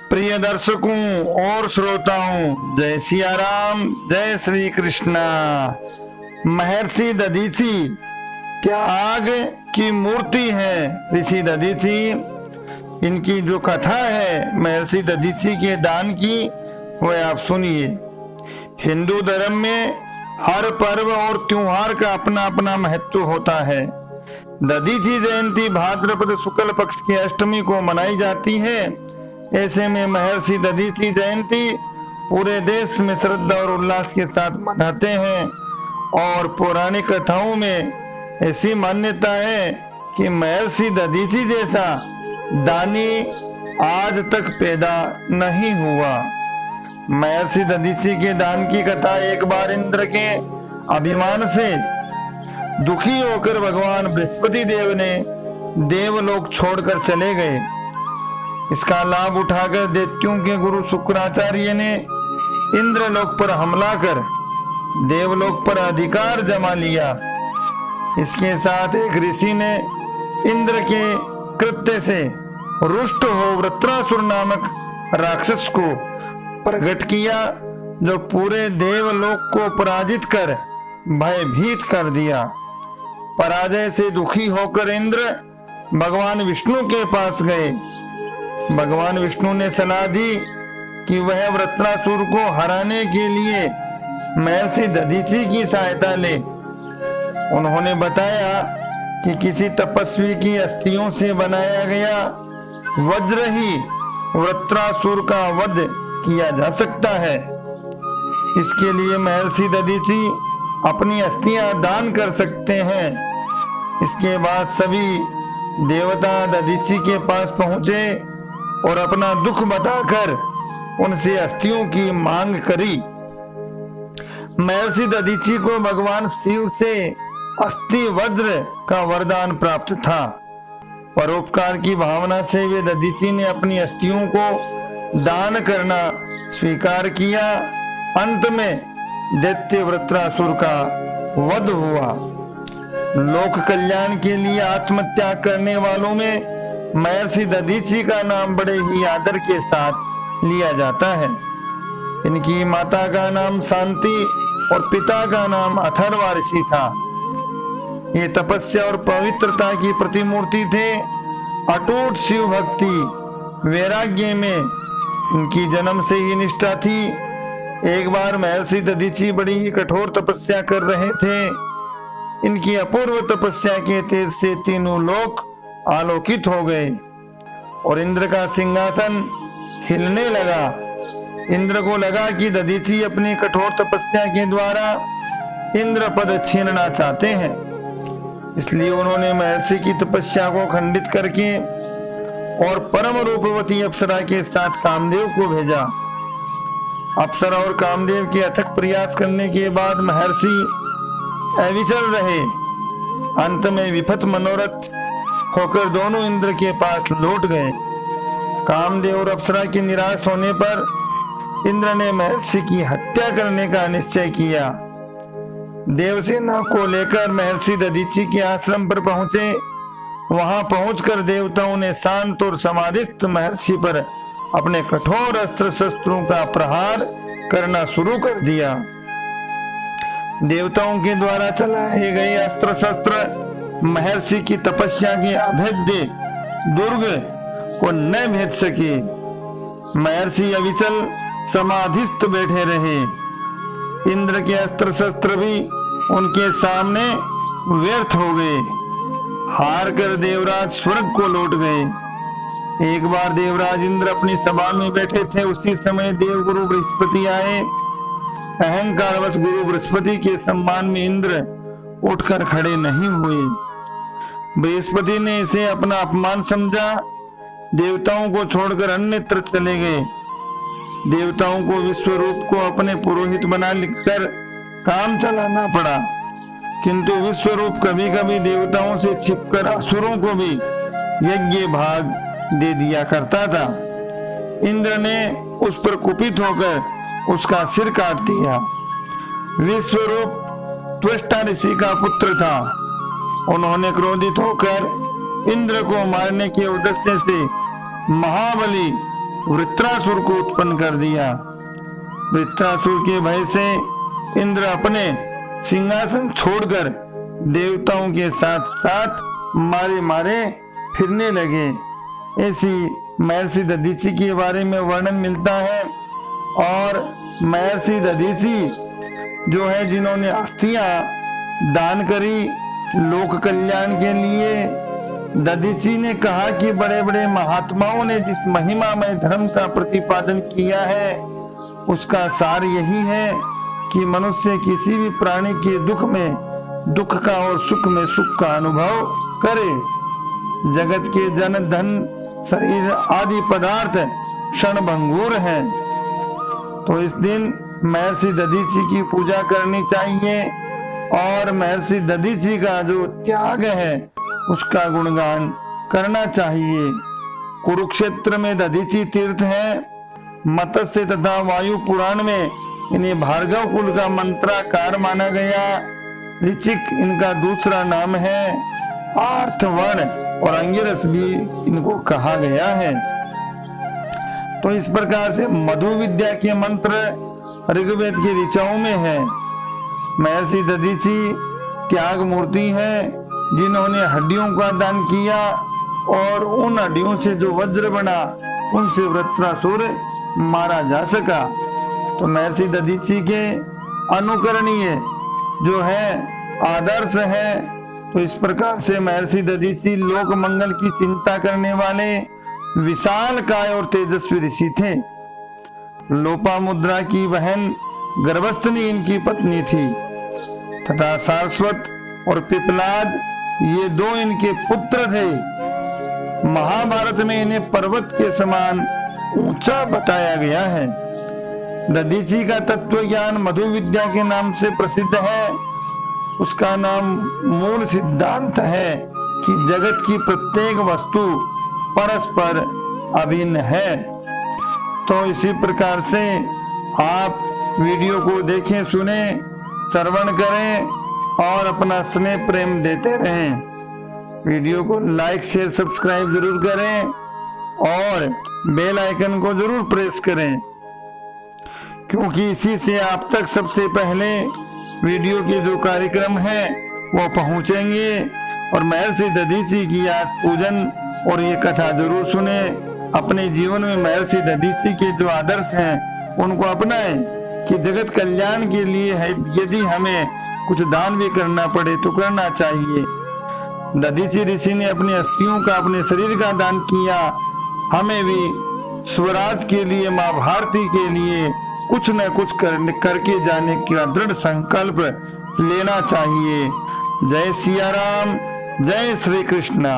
प्रिय दर्शकों और श्रोताओं, जय सिया राम, जय श्री कृष्णा। महर्षि दधीचि त्याग की मूर्ति है ऋषि दधीचि। इनकी जो कथा है महर्षि दधीचि के दान की, वह आप सुनिए। हिंदू धर्म में हर पर्व और त्योहार का अपना अपना महत्व होता है। दधीचि जयंती भाद्रपद शुक्ल पक्ष की अष्टमी को मनाई जाती है। ऐसे में महर्षि दधीचि जयंती पूरे देश में श्रद्धा और उल्लास के साथ मनाते हैं। और पौराणिक कथाओं में ऐसी मान्यता है कि महर्षि दधीचि जैसा दानी आज तक पैदा नहीं हुआ। महर्षि दधीचि के दान की कथा। एक बार इंद्र के अभिमान से दुखी होकर भगवान बृहस्पति देव ने देवलोक छोड़कर चले गए। इसका लाभ उठाकर दैत्यों के गुरु शुक्राचार्य ने इंद्रलोक पर हमला कर देवलोक पर अधिकार जमा लिया। इसके साथ एक ऋषि ने इंद्र के कृत्य से रुष्ट हो वृत्रासुर नामक राक्षस को प्रकट किया, जो पूरे देवलोक को पराजित कर भयभीत कर दिया। पराजय से दुखी होकर इंद्र भगवान विष्णु के पास गए। भगवान विष्णु ने सलाह दी कि वह वृत्रासुर को हराने के लिए महर्षि दधीचि की सहायता ले। उन्होंने बताया कि किसी तपस्वी की अस्थियों से बनाया गया वज्र ही वृत्रासुर का वध किया जा सकता है। इसके लिए महर्षि दधीचि अपनी अस्थियां दान कर सकते हैं। इसके बाद सभी देवता दधीचि के पास पहुंचे और अपना दुख बताकर उनसे अस्थियों की मांग करी। महर्षि दधीचि को भगवान शिव से अस्थि वज्र का वरदान प्राप्त था। परोपकार की भावना से वे दधीचि ने अपनी अस्थियों को दान करना स्वीकार किया। अंत में दैत्य वृत्रासुर का वध हुआ। लोक कल्याण के लिए आत्मत्याग करने वालों में महर्षि दधीचि का नाम बड़े ही आदर के साथ लिया जाता है। इनकी माता का नाम शांति और पिता का नाम अथर्वा ऋषि था। ये तपस्या और पवित्रता की प्रतिमूर्ति थे। अटूट शिव भक्ति वैराग्य में इनकी जन्म से ही निष्ठा थी। एक बार महर्षि दधीचि बड़ी ही कठोर तपस्या कर रहे थे। इनकी अपूर्व तपस्या के तेज से तीनों लोक आलोकित हो गए और इंद्र का सिंहासन हिलने लगा। इंद्र को लगा कि दधीचि अपनी कठोर तपस्या के द्वारा इंद्र पद छीनना चाहते हैं। इसलिए उन्होंने महर्षि की तपस्या को खंडित करके और परम रूपवती अप्सरा के साथ कामदेव को भेजा। अप्सरा और कामदेव के अथक प्रयास करने के बाद महर्षि अविचल रहे। अंत में विफत मनोरथ होकर दोनों इंद्र के पास लौट गए। कामदेव और अप्सरा के निराश होने पर इंद्र ने महर्षि की हत्या करने का निश्चय किया। देवसेना को लेकर महर्षि दधीचि के आश्रम पर पहुंचे। वहां पहुंचकर देवताओं ने शांत और समाधिस्थ महर्षि पर अपने कठोर अस्त्र शस्त्रों का प्रहार करना शुरू कर दिया। देवताओं के द्वारा चलाए गए अस्त्र शस्त्र महर्षि की तपस्या के अभेद्य दुर्ग को न भेद सके। महर्षि अविचल समाधिस्थ बैठे रहे। इंद्र के अस्त्र शस्त्र भी उनके सामने व्यर्थ हो गए। हार कर देवराज स्वर्ग को लौट गए। एक बार देवराज इंद्र अपनी सभा में बैठे थे। उसी समय देवगुरु बृहस्पति आए। अहंकारवश गुरु बृहस्पति के सम्मान में इंद्र उठकर खड़े नहीं हुए। बृहस्पति ने इसे अपना अपमान समझा। देवताओं को छोड़कर अन्यत्र चले गए। देवताओं को विश्वरूप को अपने पुरोहित बना लिखकर काम चलाना पड़ा, किंतु विश्वरूप कभी कभी देवताओं से छिपकर असुरों को भी यज्ञ भाग दे दिया करता था। इंद्र ने उस पर कुपित होकर उसका सिर काट दिया। विश्वरूप त्वष्टा ऋषि का पुत्र था। उन्होंने क्रोधित होकर इंद्र को मारने के उद्देश्य से महाबली वृत्रासुर को उत्पन्न कर दिया। वृत्रासुर के भय से इंद्र अपने सिंहासन छोड़कर देवताओं के साथ साथ मारे मारे फिरने लगे। ऐसी महर्षि दधीचि के बारे में वर्णन मिलता है। और महर्षि दधीचि जो है, जिन्होंने अस्थियां दान करी लोक कल्याण के लिए। दधीचि ने कहा कि बड़े बड़े महात्माओं ने जिस महिमामय धर्म का प्रतिपादन किया है उसका सार यही है कि मनुष्य किसी भी प्राणी के दुख में दुख का और सुख में सुख का अनुभव करे। जगत के जन धन शरीर आदि पदार्थ क्षण भंगुर हैं, तो इस दिन महर्षि दधीचि की पूजा करनी चाहिए और महर्षि दधीचि का जो त्याग है उसका गुणगान करना चाहिए। कुरुक्षेत्र में दधीचि तीर्थ है। मत्स्य तथा वायु पुराण में इन्हें भार्गव कुल का मंत्राकार माना गया। ऋचिक इनका दूसरा नाम है। आर्थवर्ण और अंगिरस भी इनको कहा गया है। तो इस प्रकार से मधु विद्या के मंत्र ऋग्वेद की ऋचाओं में है। महर्षि दधीचि त्याग मूर्ति है, जिन्होंने हड्डियों का दान किया और उन हड्डियों से जो वज्र बना उनसे वृत्रासुर मारा जा सका। तो महर्षि दधीचि के अनुकरणीय जो है आदर्श है। तो इस प्रकार से महर्षि दधीचि लोक मंगल की चिंता करने वाले विशाल काय और तेजस्वी ऋषि थे। लोपामुद्रा की बहन गर्भस्थनी इनकी पत्नी थी तथा सारस्वत और पिपलाद ये दो इनके पुत्र थे। महाभारत में इन्हें पर्वत के समान ऊंचा बताया गया है। दधीचि का तत्व ज्ञान मधु विद्या के नाम से प्रसिद्ध है। उसका नाम मूल सिद्धांत है कि जगत की प्रत्येक वस्तु परस्पर अभिन्न है। तो इसी प्रकार से आप वीडियो को देखें, सुने, श्रवण करें और अपना स्नेह प्रेम देते रहें। वीडियो को लाइक शेयर सब्सक्राइब जरूर करें और बेल आइकन को जरूर प्रेस करें, क्योंकि इसी से आप तक सबसे पहले वीडियो के जो कार्यक्रम है वो पहुंचेंगे। और महर्षि दधीचि की आज पूजन और ये कथा जरूर सुने। अपने जीवन में महर्षि दधीचि के जो आदर्श हैं उनको अपनाएं कि जगत कल्याण के लिए है। यदि हमें कुछ दान भी करना पड़े तो करना चाहिए। दधीचि ऋषि ने अपनी अस्थियों का, अपने शरीर का दान किया। हमें भी स्वराज के लिए, माँ भारती के लिए कुछ न कुछ करके जाने का दृढ़ संकल्प लेना चाहिए। जय सिया राम, जय श्री कृष्णा।